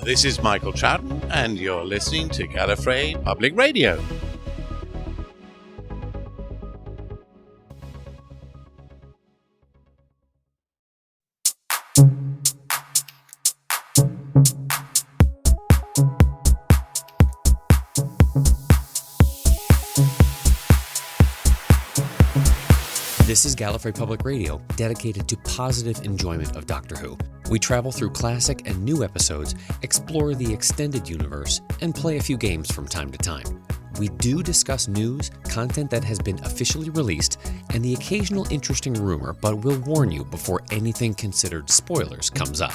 This is Michael Chapman, and you're listening to Gallifrey Public Radio. This is Gallifrey Public Radio, dedicated to positive enjoyment of Doctor Who. We travel through classic and new episodes, explore the extended universe, and play a few games from time to time. We do discuss news, content that has been officially released, and the occasional interesting rumor, but we'll warn you before anything considered spoilers comes up.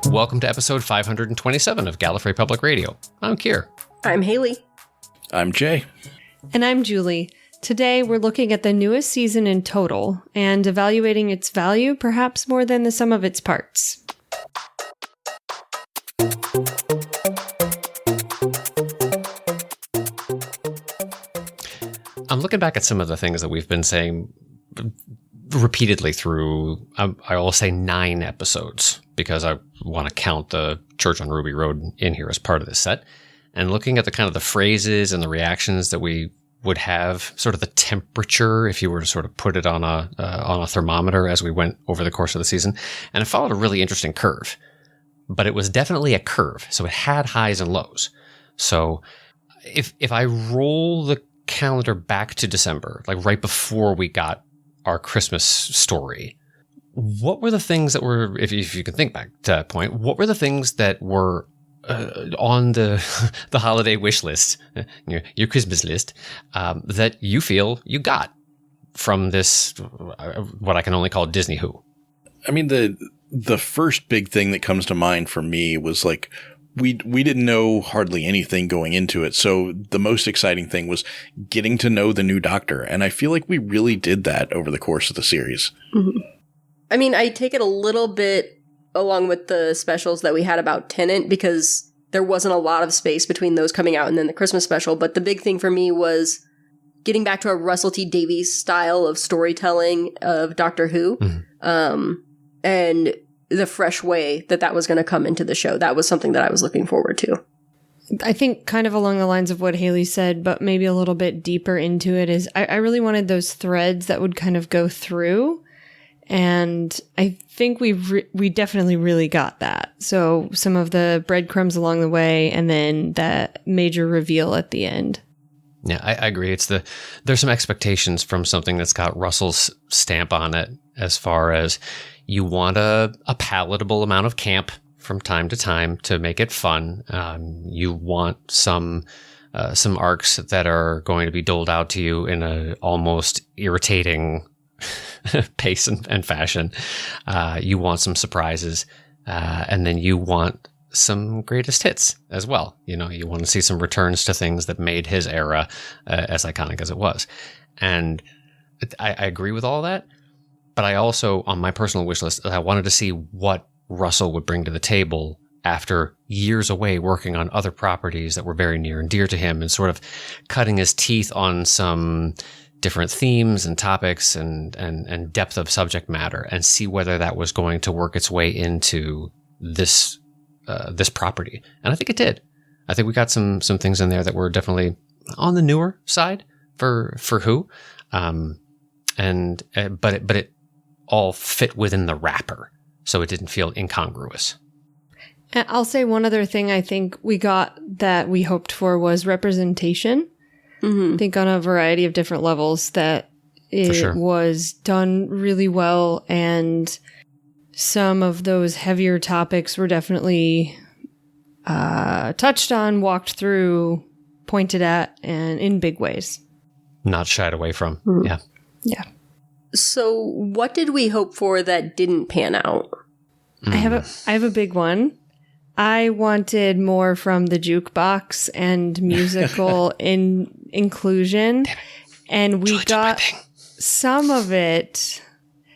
Welcome to episode 527 of Gallifrey Public Radio. I'm Kier. I'm Haley. I'm Jay. And I'm Julie. Today we're looking at the newest season in total and evaluating its value perhaps more than the sum of its parts. I'm looking back at some of the things that we've been saying repeatedly through, I will say 9 episodes, because I want to count the Church on Ruby Road in here as part of this set. And looking at the kind of the phrases and the reactions that we would have, sort of the temperature, if you were to sort of put it on a thermometer as we went over the course of the season. And it followed a really interesting curve. But it was definitely a curve. So it had highs and lows. So if I roll the calendar back to December, like right before we got our Christmas story, what were the things that were, if you can think back to that point, what were the things that were on the holiday wish list, your Christmas list, that you feel you got from this, what I can only call Disney Who? I mean, the first big thing that comes to mind for me was like, we didn't know hardly anything going into it. So the most exciting thing was getting to know the new Doctor. And I feel like we really did that over the course of the series. Mm-hmm. I mean, I take it a little bit along with the specials that we had about Tennant, because there wasn't a lot of space between those coming out and then the Christmas special. But the big thing for me was getting back to a Russell T Davies style of storytelling of Doctor Who, and the fresh way that was going to come into the show. That was something that I was looking forward to. I think kind of along the lines of what Haley said, but maybe a little bit deeper into it, is I really wanted those threads that would kind of go through. And I think we definitely really got that. So some of the breadcrumbs along the way, and then that major reveal at the end. Yeah, I agree. There's some expectations from something that's got Russell's stamp on it, as far as you want a palatable amount of camp from time to time to make it fun. You want some arcs that are going to be doled out to you in a almost irritating pace and fashion. You want some surprises, and then you want some greatest hits as well. You know, you want to see some returns to things that made his era as iconic as it was. And I agree with all that, but I also, on my personal wish list, I wanted to see what Russell would bring to the table after years away working on other properties that were very near and dear to him, and sort of cutting his teeth on some different themes and topics and depth of subject matter, and see whether that was going to work its way into this property. And I think it did. I think we got some things in there that were definitely on the newer side for Who, but it all fit within the wrapper, so it didn't feel incongruous. I'll say one other thing I think we got that we hoped for was representation. Mm-hmm. I think on a variety of different levels that it was done really well, and some of those heavier topics were definitely touched on, walked through, pointed at, and in big ways. Not shied away from. Mm-hmm. Yeah. Yeah. So what did we hope for that didn't pan out? I have a big one. I wanted more from the jukebox and musical inclusion, and we got some of it.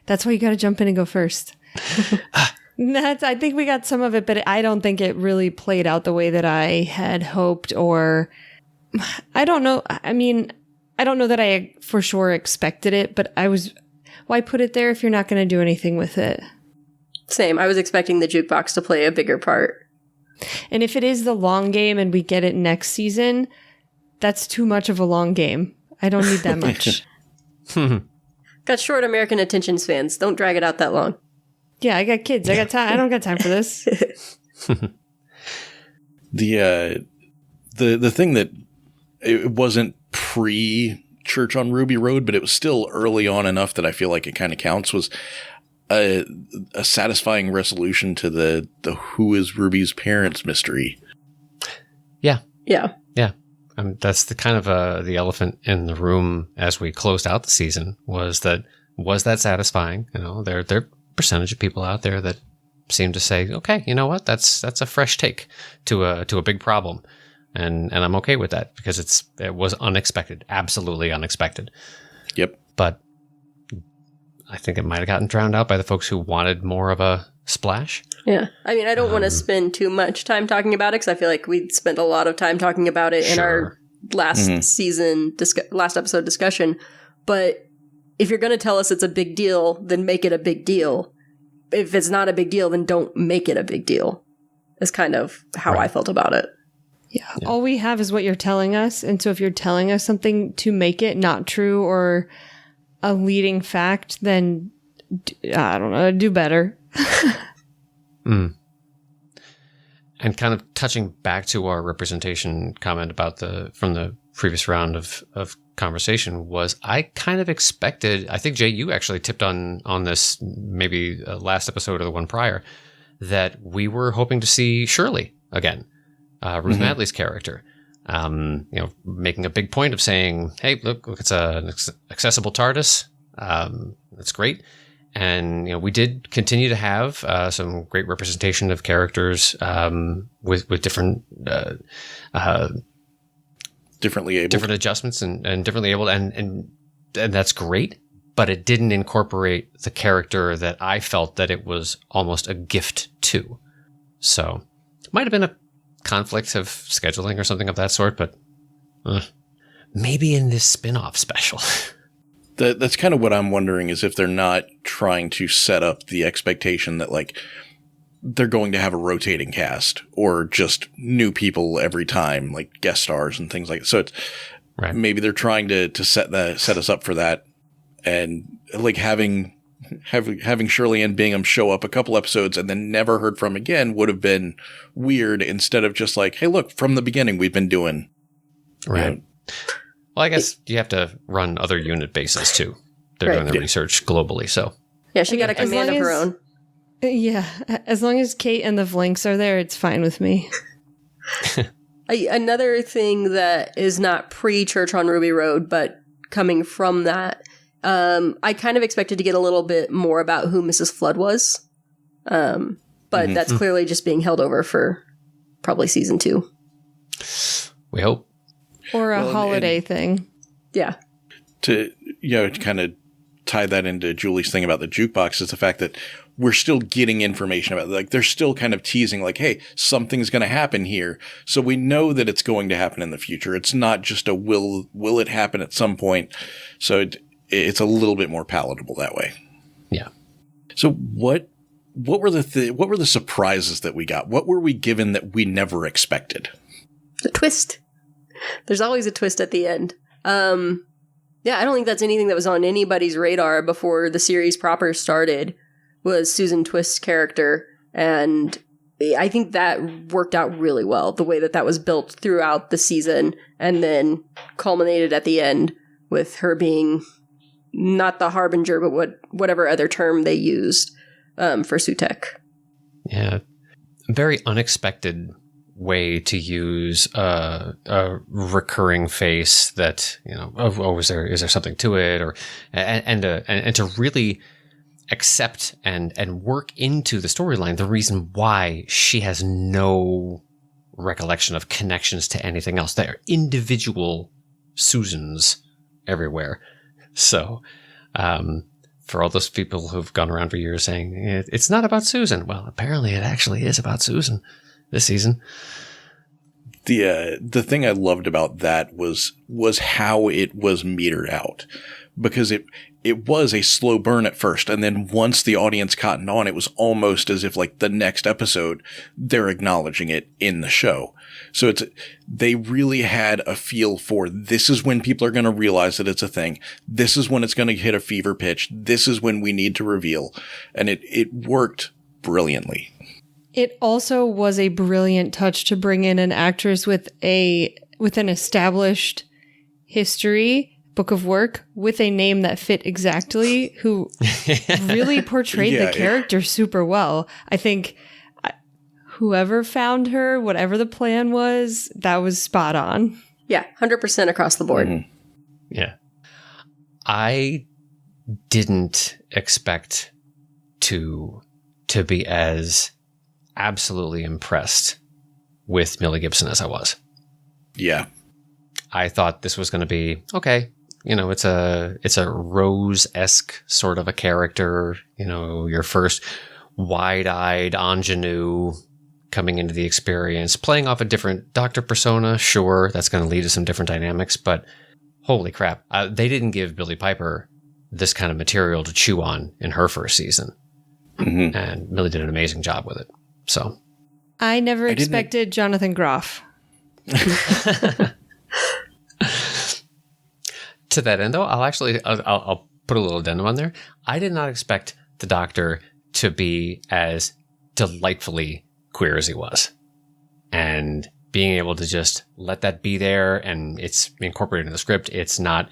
That's why you got to jump in and go first. I think we got some of it, but I don't think it really played out the way that I had hoped, or I don't know. I mean, I don't know that I for sure expected it, but I was why put it there if you're not going to do anything with it? Same. I was expecting the jukebox to play a bigger part. And if it is the long game and we get it next season, that's too much of a long game. I don't need that much. Got short American attention spans. Don't drag it out that long. Yeah, I got kids. I got time. I don't got time for this. The thing that it wasn't pre Church on Ruby Road, but it was still early on enough that I feel like it kind of counts, was a satisfying resolution to the who is Ruby's parents mystery. Yeah. Yeah. Yeah. That's the kind of the elephant in the room as we closed out the season was that satisfying? You know, there are percentage of people out there that seem to say, okay, you know what? That's a fresh take to a big problem. And I'm okay with that because it was unexpected, absolutely unexpected. Yep. But I think it might have gotten drowned out by the folks who wanted more of a splash. Yeah. I mean, I don't want to spend too much time talking about it because I feel like we spent a lot of time talking about it in our last last episode discussion. But if you're going to tell us it's a big deal, then make it a big deal. If it's not a big deal, then don't make it a big deal. Is kind of how I felt about it. Yeah. All we have is what you're telling us. And so if you're telling us something to make it not true or a leading fact, then I don't know, do better. And kind of touching back to our representation comment about from the previous round of conversation was I kind of expected, I think Jay, you actually tipped on this maybe last episode or the one prior, that we were hoping to see Shirley again. Ruth Madley's character, making a big point of saying, hey, look, it's an accessible TARDIS. That's great. And, we did continue to have some great representation of characters with different differently able, different adjustments and differently able. And that's great. But it didn't incorporate the character that I felt that it was almost a gift to. So it might have been a conflict of scheduling or something of that sort, but maybe in this spin-off special. That's kind of what I'm wondering, is if they're not trying to set up the expectation that like they're going to have a rotating cast or just new people every time, like guest stars and things like that. So it's maybe they're trying to set us up for that, and like having Shirley and Bingham show up a couple episodes and then never heard from again would have been weird, instead of just like, hey, look, from the beginning we've been doing. Right. Well, I guess you have to run other unit bases too. They're doing the research globally, so. Yeah, she got a command of her own. Yeah, as long as Kate and the Vlinks are there, it's fine with me. Another thing that is not pre-Church on Ruby Road, but coming from that, I kind of expected to get a little bit more about who Mrs. Flood was. But that's clearly just being held over for probably season 2. We hope. Or a holiday thing. Yeah. To kind of tie that into Julie's thing about the jukebox is the fact that we're still getting information about it. Like they're still kind of teasing like, hey, something's going to happen here. So we know that it's going to happen in the future. It's not just a will it happen at some point. So it's a little bit more palatable that way. Yeah. So what were the surprises that we got? What were we given that we never expected? The twist. There's always a twist at the end. Yeah, I don't think that's anything that was on anybody's radar before the series proper started, was Susan Twist's character. And I think that worked out really well, the way that was built throughout the season and then culminated at the end with her being not the harbinger, but whatever other term they used for Sutek. Yeah. Very unexpected way to use a recurring face that, is there something to it, or and to really accept and work into the storyline the reason why she has no recollection of connections to anything else. They are individual Susans everywhere. So for all those people who've gone around for years saying it's not about Susan, well, apparently it actually is about Susan this season. The thing I loved about that was how it was metered out. because it was a slow burn at first. And then once the audience cottoned on, it was almost as if like the next episode, they're acknowledging it in the show. So they really had a feel for this is when people are going to realize that it's a thing. This is when it's going to hit a fever pitch. This is when we need to reveal. And it worked brilliantly. It also was a brilliant touch to bring in an actress with an established history, book of work, with a name that fit exactly, who really portrayed the character super well. I think whoever found her, whatever the plan was, that was spot on. Yeah, 100% across the board. Mm-hmm. Yeah. I didn't expect to be as absolutely impressed with Millie Gibson as I was. Yeah. I thought this was going to be, okay, it's a Rose-esque sort of a character, your first wide-eyed ingenue coming into the experience, playing off a different Doctor persona. Sure, that's going to lead to some different dynamics, but holy crap, they didn't give Billie Piper this kind of material to chew on in her first season. Mm-hmm. And Millie did an amazing job with it. So I never expected Jonathan Groff. To that end, though, I'll put a little addendum on there. I did not expect the Doctor to be as delightfully queer as he was, and being able to just let that be there, and it's incorporated in the script. It's not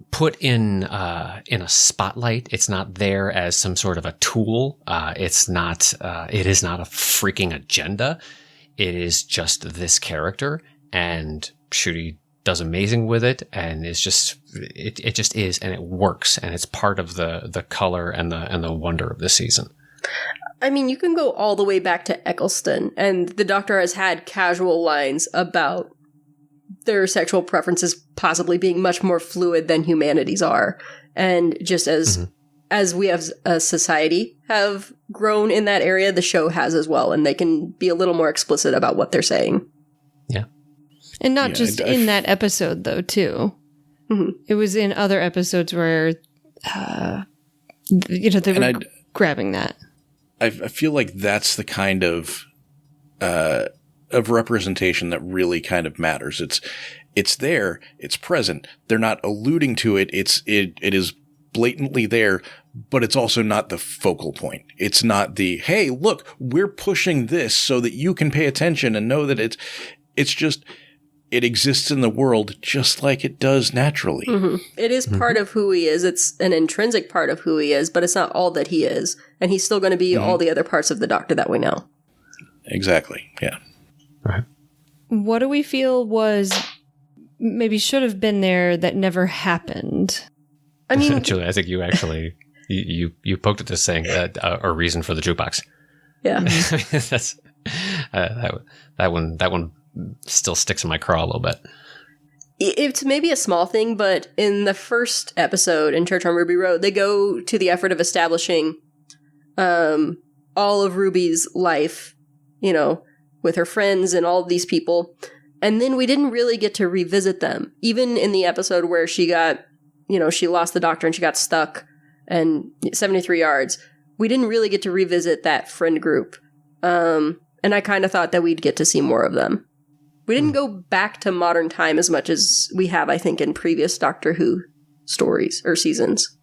put in a spotlight. It's not there as some sort of a tool. It is not a freaking agenda. It is just this character, and Ncuti does amazing with it, and it just is, and it works, and it's part of the color and the wonder of this season. I mean, you can go all the way back to Eccleston, and the Doctor has had casual lines about their sexual preferences possibly being much more fluid than humanity's are. And just as we as a society have grown in that area, the show has as well, and they can be a little more explicit about what they're saying. Yeah. And not just in that episode, though, too. Mm-hmm. It was in other episodes where, they were grabbing that. I feel like that's the kind of representation that really kind of matters. It's there, it's present. They're not alluding to it. It is blatantly there, but it's also not the focal point. It's not the, hey, look, we're pushing this so that you can pay attention and know that it's just, it exists in the world just like it does naturally. Mm-hmm. It is part of who he is. It's an intrinsic part of who he is, but it's not all that he is. And he's still going to be all the other parts of the Doctor that we know. Exactly. Yeah. Right. What do we feel was maybe should have been there that never happened? I mean, Julie, I think you actually you poked at this saying that a reason for the jukebox. Yeah. That's that one still sticks in my craw a little bit. It's maybe a small thing, but in the first episode in Church on Ruby Road, they go to the effort of establishing all of Ruby's life, with her friends and all of these people. And then we didn't really get to revisit them. Even in the episode where she got, she lost the Doctor and she got stuck and 73 yards. We didn't really get to revisit that friend group. And I kind of thought that we'd get to see more of them. We didn't go back to modern time as much as we have, I think, in previous Doctor Who stories or seasons.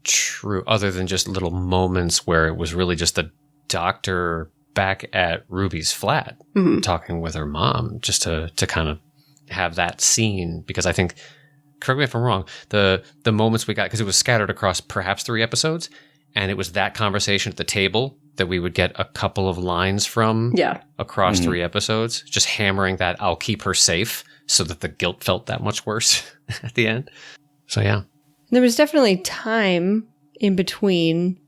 True. Other than just little moments where it was really just the Doctor back at Ruby's flat talking with her mom, just to kind of have that scene. Because I think, correct me if I'm wrong, the moments we got, because it was scattered across perhaps 3 episodes, and it was that conversation at the table that we would get a couple of lines from across 3 episodes, just hammering that I'll keep her safe so that the guilt felt that much worse at the end. So yeah. There was definitely time in between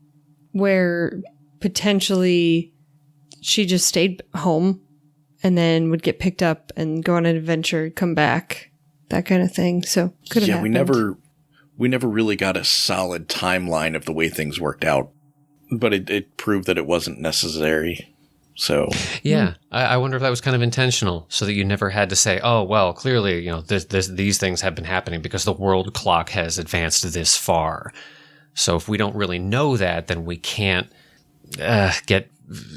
where potentially she just stayed home and then would get picked up and go on an adventure, come back, that kind of thing. So could have happened. We never really got a solid timeline of the way things worked out, but it proved that it wasn't necessary. So yeah, I wonder if that was kind of intentional, so that you never had to say, "Oh, well, clearly, these things have been happening because the world clock has advanced this far." So if we don't really know that, then we can't get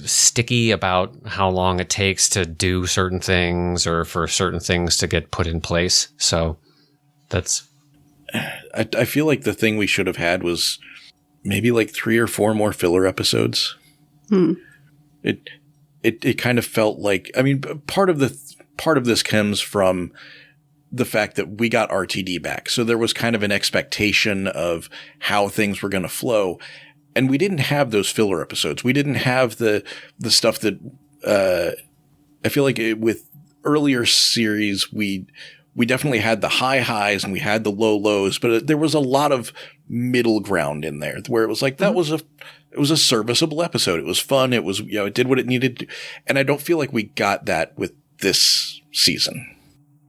sticky about how long it takes to do certain things or for certain things to get put in place. So that's... I feel like the thing we should have had was maybe like 3 or 4 more filler episodes. It kind of felt like, I mean, part of this comes from the fact that we got RTD back. So there was kind of an expectation of how things were going to flow. And we didn't have those filler episodes. We didn't have the stuff that, I feel like with earlier series, we definitely had the high highs and we had the low lows, but there was a lot of middle ground in there where it was like, it was a serviceable episode. It was fun. It was, it did what it needed to. And I don't feel like we got that with this season.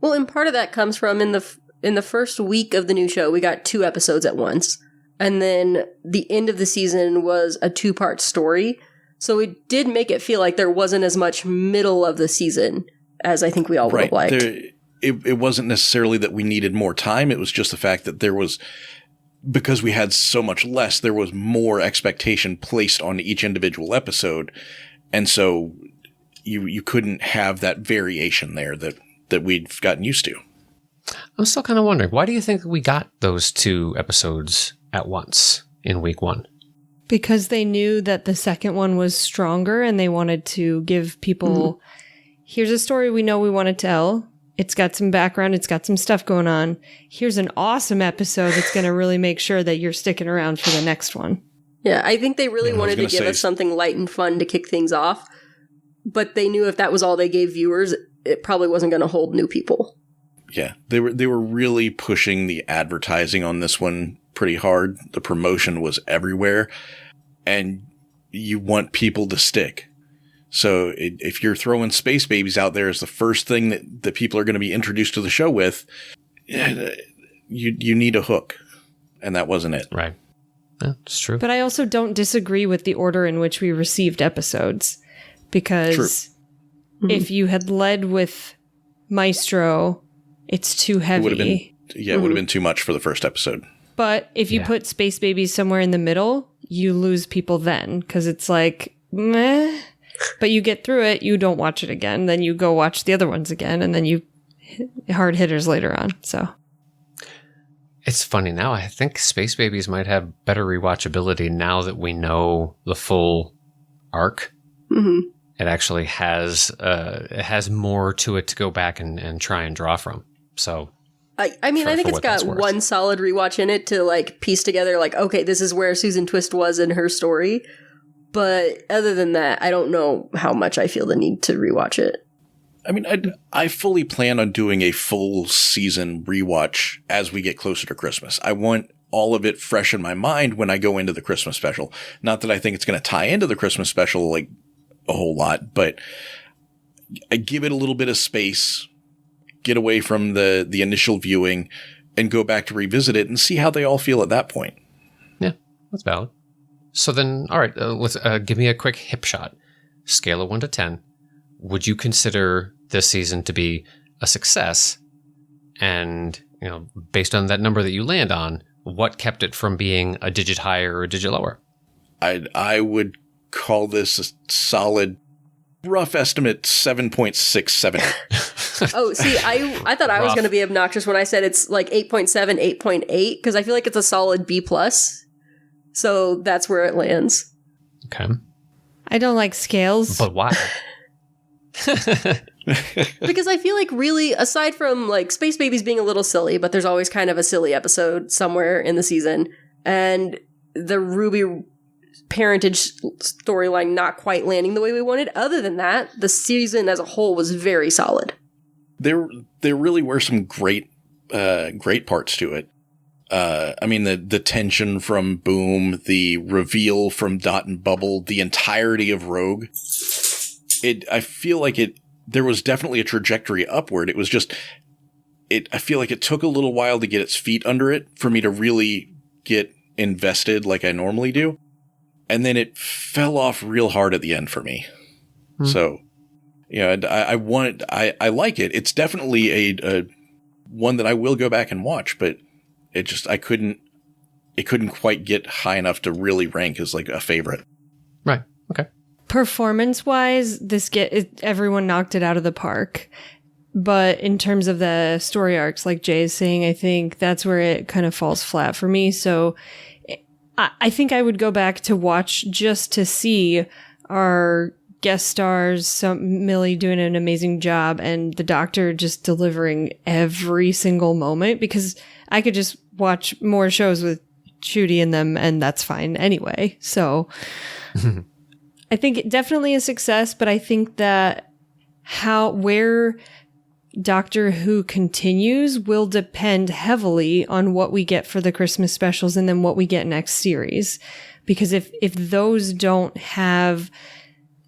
Well, and part of that comes from in the first week of the new show, we got 2 episodes at once. And then the end of the season was a 2-part story. So it did make it feel like there wasn't as much middle of the season as I think we all would have liked. It wasn't necessarily that we needed more time. It was just the fact that because we had so much less, there was more expectation placed on each individual episode. And so you couldn't have that variation there that we'd gotten used to. I'm still kind of wondering, why do you think we got those 2 episodes at once in week 1? Because they knew that the second one was stronger and they wanted to give people, here's a story we know we want to tell. It's got some background. It's got some stuff going on. Here's an awesome episode that's going to really make sure that you're sticking around for the next one. Yeah, I think they really wanted to give us something light and fun to kick things off. But they knew if that was all they gave viewers, it probably wasn't going to hold new people. Yeah, they were really pushing the advertising on this one pretty hard. The promotion was everywhere, and you want people to stick. So if you're throwing space babies out there as the first thing that people are going to be introduced to the show with, you need a hook, and that wasn't it. Right. That's true. But I also don't disagree with the order in which we received episodes, because if you had led with Maestro, it's too heavy. It would have been too much for the first episode. But if you put Space Babies somewhere in the middle, you lose people then, because it's like, meh. But you get through it, you don't watch it again, then you go watch the other ones again, and then you hard hitters later on. So it's funny now. I think Space Babies might have better rewatchability now that we know the full arc. Mm-hmm. It actually has more to it to go back and try and draw from. So I think it's got one solid rewatch in it to like piece together like, okay, this is where Susan Twist was in her story. But other than that, I don't know how much I feel the need to rewatch it. I mean, I fully plan on doing a full season rewatch as we get closer to Christmas. I want all of it fresh in my mind when I go into the Christmas special. Not that I think it's going to tie into the Christmas special like a whole lot, but I give it a little bit of space, get away from the initial viewing, and go back to revisit it and see how they all feel at that point. Yeah, that's valid. So then, all right, let's give me a quick hip shot. Scale of 1 to 10. Would you consider this season to be a success? And, based on that number that you land on, what kept it from being a digit higher or a digit lower? I would call this a solid, rough estimate, 7.678. Oh, see, I thought I was going to be obnoxious when I said it's like 8.7, 8.8, because I feel like it's a solid B+. So that's where it lands. Okay. I don't like scales. But why? Because I feel like really, aside from like Space Babies being a little silly, but there's always kind of a silly episode somewhere in the season, and the Ruby parentage storyline not quite landing the way we wanted. Other than that, the season as a whole was very solid. There really were some great parts to it. I mean, the tension from Boom, the reveal from Dot and Bubble, the entirety of Rogue. I feel like there was definitely a trajectory upward. It was just, I feel like it took a little while to get its feet under it for me to really get invested like I normally do. And then it fell off real hard at the end for me. So, I like it. It's definitely a one that I will go back and watch, but it couldn't quite get high enough to really rank as like a favorite. Right. Okay. Performance-wise, everyone knocked it out of the park. But in terms of the story arcs, like Jay is saying, I think that's where it kind of falls flat for me. So I think I would go back to watch just to see our guest stars, Millie doing an amazing job, and the Doctor just delivering every single moment, because I could just watch more shows with Judy in them, and that's fine anyway. So I think it definitely a success, but I think that where Doctor Who continues will depend heavily on what we get for the Christmas specials and then what we get next series. Because if those don't have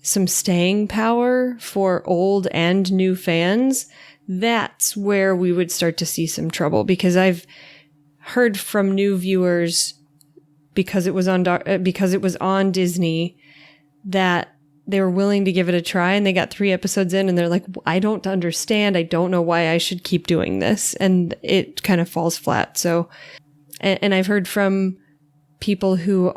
some staying power for old and new fans, that's where we would start to see some trouble. Because I've heard from new viewers, because it was on Disney, that they were willing to give it a try, and they got 3 episodes in and they're like, I don't understand. I don't know why I should keep doing this. And it kind of falls flat. So, and I've heard from people who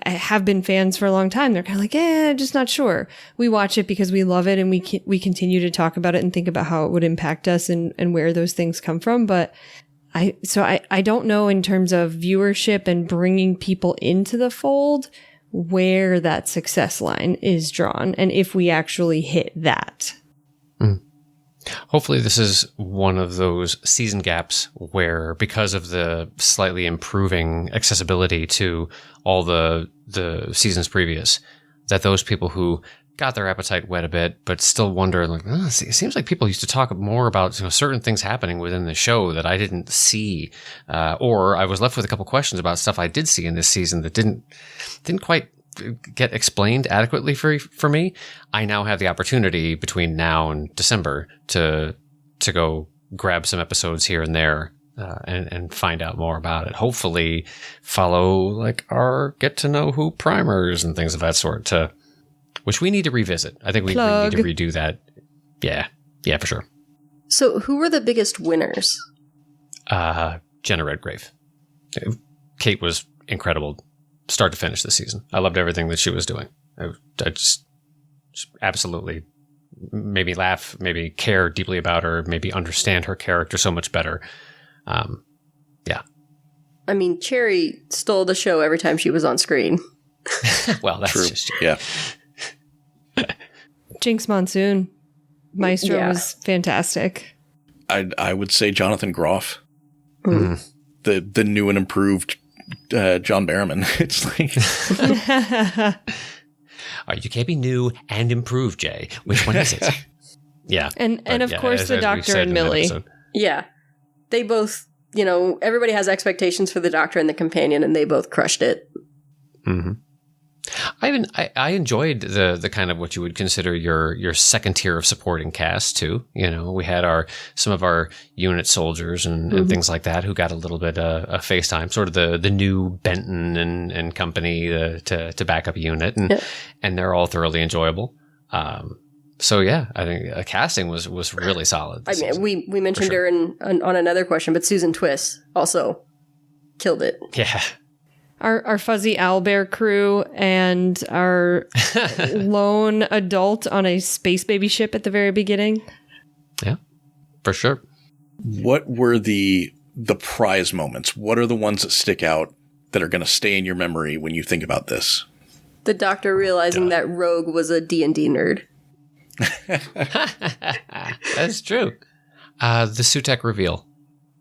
have been fans for a long time. They're kind of like, just not sure. We watch it because we love it, and we continue to talk about it and think about how it would impact us and where those things come from. But I don't know, in terms of viewership and bringing people into the fold, where that success line is drawn, and if we actually hit that. Hopefully this is one of those season gaps where, because of the slightly improving accessibility to all the seasons previous, that those people who got their appetite wet a bit, but still wonder, like, it seems like people used to talk more about certain things happening within the show that I didn't see, or I was left with a couple questions about stuff I did see in this season that didn't quite get explained adequately for me. I now have the opportunity between now and December to go grab some episodes here and there, and find out more about it. Hopefully follow like our get to know who primers and things of that sort, which we need to revisit. I think we need to redo that. Yeah, for sure. So who were the biggest winners? Jenna Redgrave. Kate was incredible start to finish this season. I loved everything that she was doing. I just absolutely made me laugh, maybe care deeply about her, maybe understand her character so much better. Yeah. I mean, Cherry stole the show every time she was on screen. Well, that's true. just true. Yeah. Jinx Monsoon, Maestro was fantastic. I would say Jonathan Groff, the new and improved John Barrowman. It's like, all right, you can't be new and improved, Jay. Which one is it? Yeah, and of course the Doctor and Millie. Yeah, they both. Everybody has expectations for the Doctor and the Companion, and they both crushed it. Mm-hmm. I enjoyed the kind of what you would consider your second tier of supporting cast too. We had some of our unit soldiers and things like that who got a little bit of FaceTime, sort of the new Benton and company to back up a unit, and they're all thoroughly enjoyable. So yeah, I think casting was really solid. I mean, we mentioned her on another question, but Susan Twist also killed it. Yeah. Our fuzzy owlbear crew and our lone adult on a space baby ship at the very beginning. Yeah, for sure. What were the prize moments? What are the ones that stick out that are going to stay in your memory when you think about this? The Doctor realizing that Rogue was a D&D nerd. That's true. The Sutek reveal.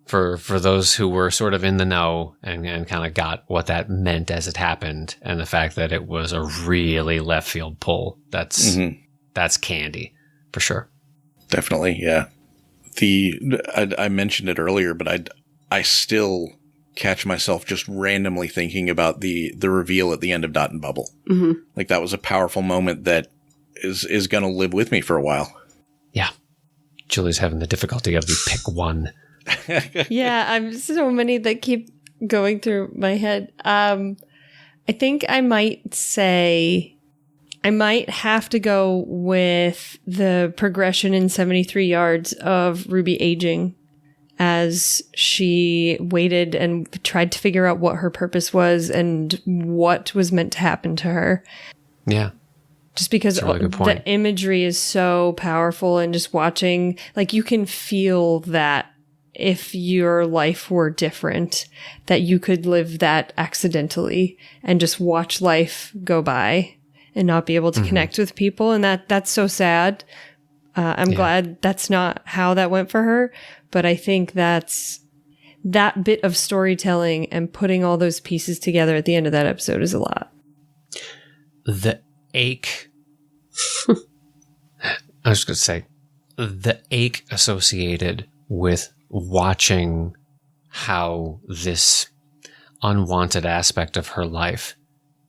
For those who were sort of in the know and kind of got what that meant as it happened, and the fact that it was a really left field pull, that's candy for sure. Definitely, yeah. I mentioned it earlier, but I still catch myself just randomly thinking about the reveal at the end of Dot and Bubble. Mm-hmm. Like that was a powerful moment that is going to live with me for a while. Yeah, Julie's having the difficulty of the pick one. Yeah, I'm so many that keep going through my head. I think I might say I might have to go with the progression in 73 yards of Ruby aging as she waited and tried to figure out what her purpose was and what was meant to happen to her. Yeah. Just because That's a really good point. the imagery is so powerful, and just watching, like, you can feel that if your life were different, that you could live that accidentally and just watch life go by and not be able to connect with people. And that's so sad. I'm glad that's not how that went for her. But I think that's that bit of storytelling and putting all those pieces together at the end of that episode is a lot. The ache. I was going to say, the ache associated with watching how this unwanted aspect of her life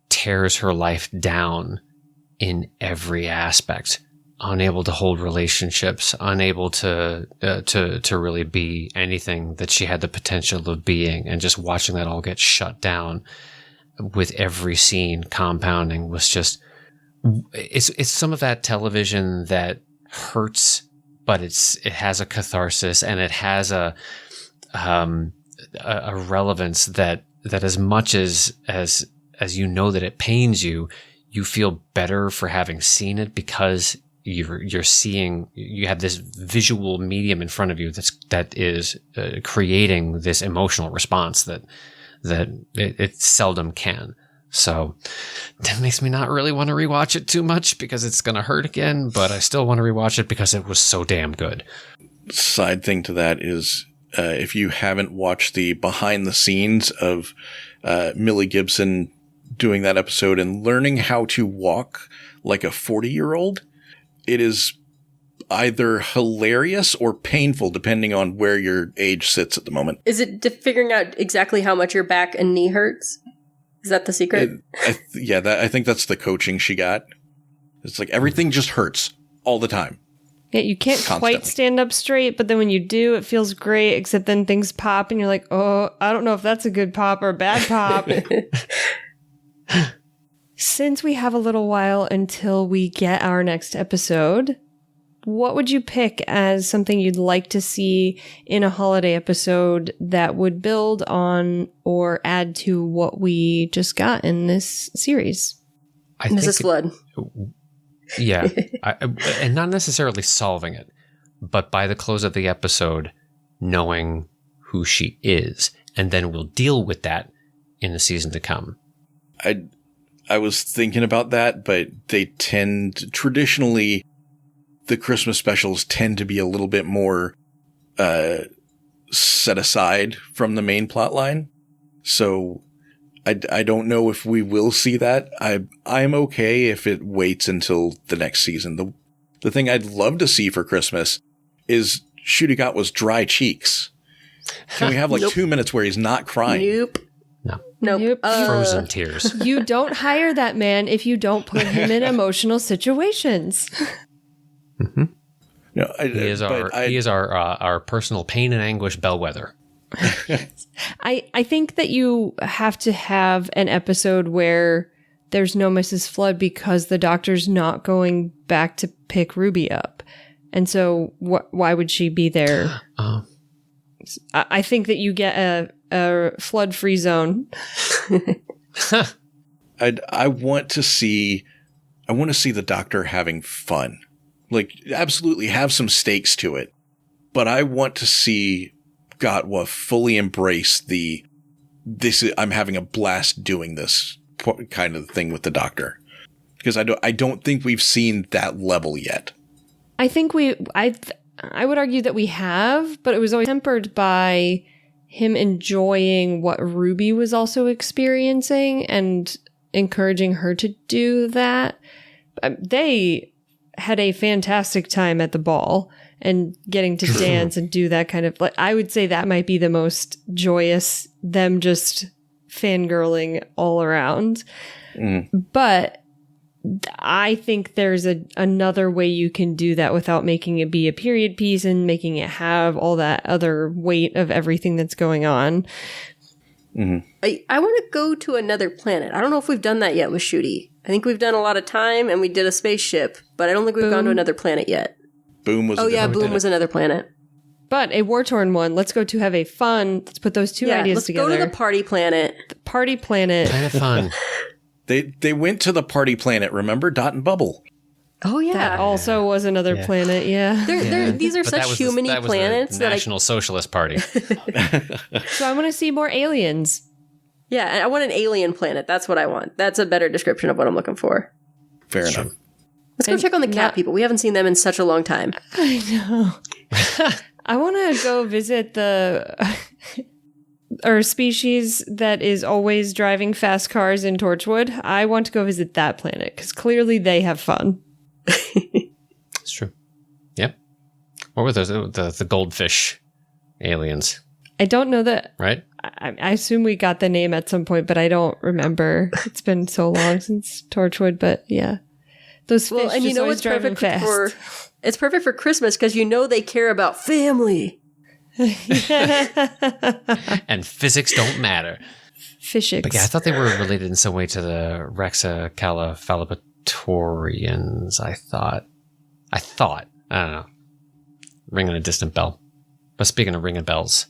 tears her life down in every aspect. Unable to hold relationships, unable to really be anything that she had the potential of being, and just watching that all get shut down with every scene compounding was just, it's some of that television that hurts, but it has a catharsis, and it has a relevance that as much as you know that it pains you, you feel better for having seen it, because you're seeing, you have this visual medium in front of you that is creating this emotional response that it seldom can. So that makes me not really want to rewatch it too much, because it's going to hurt again, but I still want to rewatch it because it was so damn good. Side thing to that is, if you haven't watched the behind the scenes of Millie Gibson doing that episode and learning how to walk like a 40-year-old, it is either hilarious or painful, depending on where your age sits at the moment. Is it figuring out exactly how much your back and knee hurts? Is that the secret? I think that's the coaching she got. It's like everything just hurts all the time. Yeah, you can't quite stand up straight, but then when you do, it feels great, except then things pop and you're like, oh, I don't know if that's a good pop or a bad pop. Since we have a little while until we get our next episode, what would you pick as something you'd like to see in a holiday episode that would build on or add to what we just got in this series? Mrs. Flood. Yeah. And not necessarily solving it, but by the close of the episode, knowing who she is. And then we'll deal with that in the season to come. I was thinking about that, but they tend, traditionally, the Christmas specials tend to be a little bit more set aside from the main plot line. So I don't know if we will see that. I'm okay if it waits until the next season. The thing I'd love to see for Christmas is Shudigatwa's dry cheeks. Can we have like 2 minutes where he's not crying? Nope. Nope. Frozen tears. You don't hire that man if you don't put him in emotional situations. Mm-hmm. No, he is our personal pain and anguish bellwether. I think that you have to have an episode where there's no Mrs. Flood because the Doctor's not going back to pick Ruby up. And so why would she be there? I think that you get a flood-free zone. I want to see the Doctor having fun. Like, absolutely have some stakes to it. But I want to see Gatwa fully embrace I'm having a blast doing this kind of thing with the Doctor. Because I don't think we've seen that level yet. I think I would argue that we have, but it was always tempered by him enjoying what Ruby was also experiencing and encouraging her to do that. They had a fantastic time at the ball and getting to dance and do that kind of, like, I would say that might be the most joyous, them just fangirling all around. But I think there's another way you can do that without making it be a period piece and making it have all that other weight of everything that's going on. I want to go to another planet. I don't know if we've done that yet with Shooty. I think we've done a lot of time and we did a spaceship, but I don't think we've gone to another planet yet. Boom was Boom was another planet. But a war-torn one. Let's go to have a fun. Let's put those two ideas together. Let's go to the party planet. The party planet. Planet fun. They went to the party planet, remember? Dot and Bubble. Oh, yeah. That also was another planet, yeah. These are But such human-y planets. The National Socialist Party. So I want to see more aliens. Yeah, I want an alien planet. That's what I want. That's a better description of what I'm looking for. Fair enough. Let's go check on the cat people. We haven't seen them in such a long time. I know. I want to go visit our species that is always driving fast cars in Torchwood. I want to go visit that planet because clearly they have fun. It's true. Yep. What were those? The goldfish aliens. I don't know that. Right? I assume we got the name at some point, but I don't remember. It's been so long since Torchwood, but yeah. Those fish and you know always it's driving perfect fast. it's perfect for Christmas because you know they care about family. And physics don't matter. Fishics. But yeah, I thought they were related in some way to the Rexacalifalapatorians, I thought. I don't know. Ringing a distant bell. But speaking of ringing bells,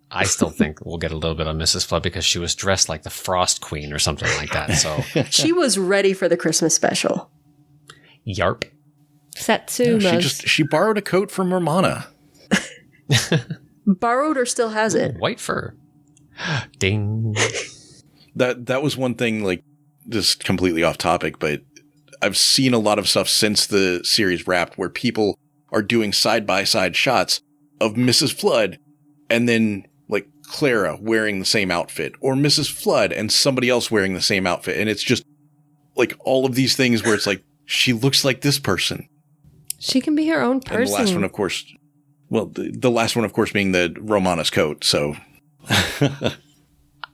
I still think we'll get a little bit on Mrs. Flood because she was dressed like the Frost Queen or something like that. So she was ready for the Christmas special. Yarp. Satsumas. She borrowed a coat from Romana. Borrowed or still has it? White fur. Ding. That was one thing, like, just completely off topic, but I've seen a lot of stuff since the series wrapped where people are doing side-by-side shots of Mrs. Flood and then, like, Clara wearing the same outfit, or Mrs. Flood and somebody else wearing the same outfit. And it's just, like, all of these things where it's like, she looks like this person. She can be her own person. And the last one, of course, the last one, of course, being the Romana's coat, so...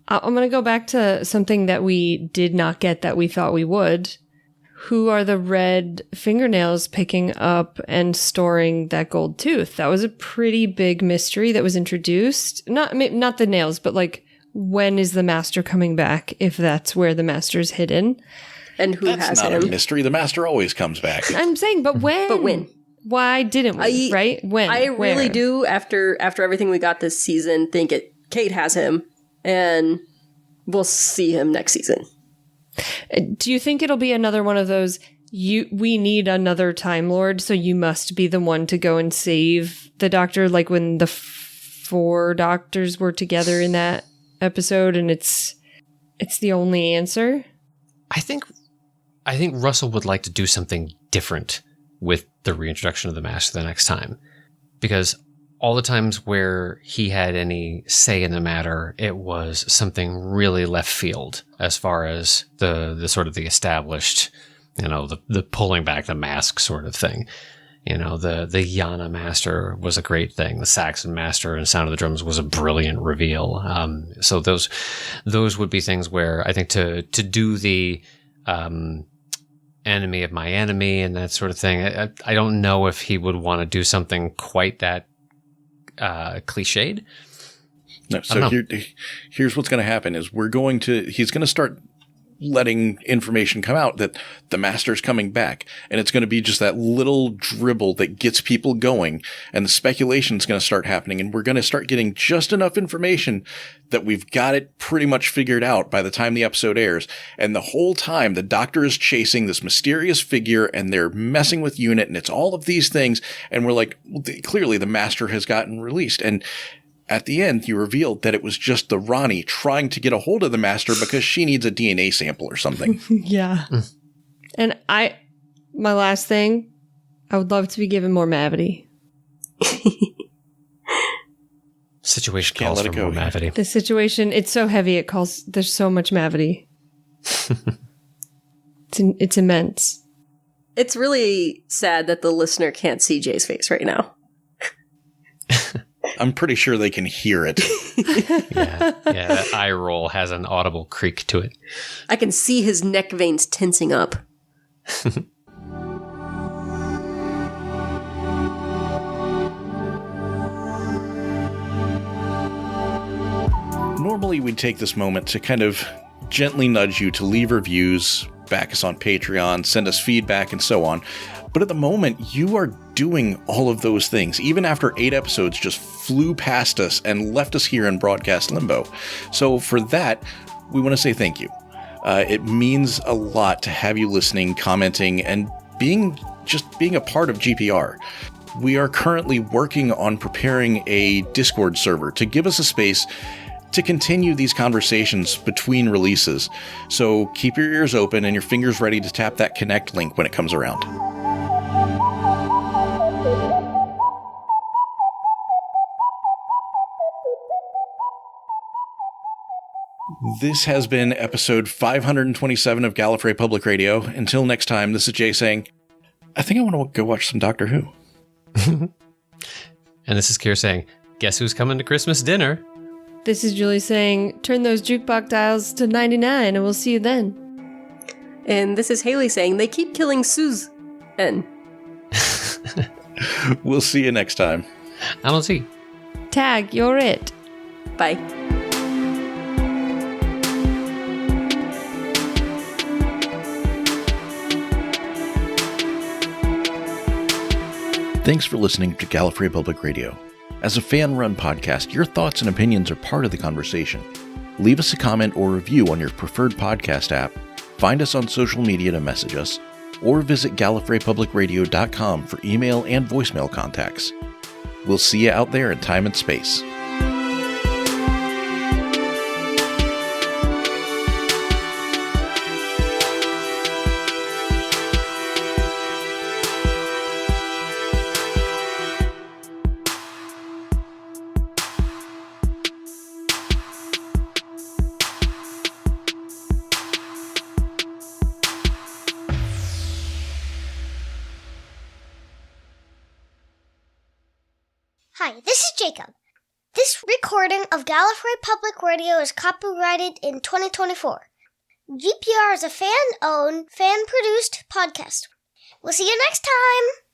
I'm going to go back to something that we did not get that we thought we would. Who are the red fingernails picking up and storing that gold tooth? That was a pretty big mystery that was introduced. Not the nails, but like, when is the master coming back if that's where the master's hidden? And who has him? That's not a mystery. The master always comes back. I'm saying, but when? But when? Why didn't we, right? When? I really Where? do, after everything we got this season, think Kate has him, and we'll see him next season. Do you think it'll be another one of those, we need another Time Lord, so you must be the one to go and save the Doctor, like when the 4 Doctors were together in that episode, and it's the only answer? I think Russell would like to do something different with the reintroduction of the Master the next time, because all the times where he had any say in the matter, it was something really left field as far as the sort of the established, the pulling back the mask sort of thing. The Yana Master was a great thing. The Saxon Master and Sound of the Drums was a brilliant reveal. So those would be things where I think to do the enemy of my enemy and that sort of thing, I don't know if he would want to do something quite that cliched. No, so here's what's going to happen is he's going to start letting information come out that the master's coming back, and it's going to be just that little dribble that gets people going, and the speculation's going to start happening, and we're going to start getting just enough information that we've got it pretty much figured out by the time the episode airs. And the whole time the Doctor is chasing this mysterious figure, and they're messing with Unit, and it's all of these things, and we're like, well, clearly the master has gotten released. And at the end, you revealed that it was just the Ronnie trying to get a hold of the master because she needs a DNA sample or something. Yeah. And my last thing, I would love to be given more Mavity. Situation calls for more Mavity. The situation, it's so heavy, there's so much Mavity. It's immense. It's really sad that the listener can't see Jay's face right now. I'm pretty sure they can hear it. Yeah, that eye roll has an audible creak to it. I can see his neck veins tensing up. Normally we'd take this moment to kind of gently nudge you to leave reviews, back us on Patreon, send us feedback, and so on. But at the moment, you are doing all of those things, even after 8 episodes just flew past us and left us here in broadcast limbo. So for that, we want to say thank you. It means a lot to have you listening, commenting, and being a part of GPR. We are currently working on preparing a Discord server to give us a space to continue these conversations between releases. So keep your ears open and your fingers ready to tap that connect link when it comes around. This has been episode 527 of Gallifrey Public Radio. Until next time, this is Jay saying, I think I want to go watch some Doctor Who. And this is Kier saying, guess who's coming to Christmas dinner? This is Julie saying, turn those jukebox dials to 99 and we'll see you then. And this is Haley saying, they keep killing Susan. We'll see you next time. I don't see. Tag, you're it. Bye. Thanks for listening to Gallifrey Public Radio. As a fan-run podcast, your thoughts and opinions are part of the conversation. Leave us a comment or review on your preferred podcast app, find us on social media to message us, or visit GallifreyPublicRadio.com for email and voicemail contacts. We'll see you out there in time and space. Hi, this is Jacob. This recording of Gallifrey Public Radio is copyrighted in 2024. GPR is a fan-owned, fan-produced podcast. We'll see you next time!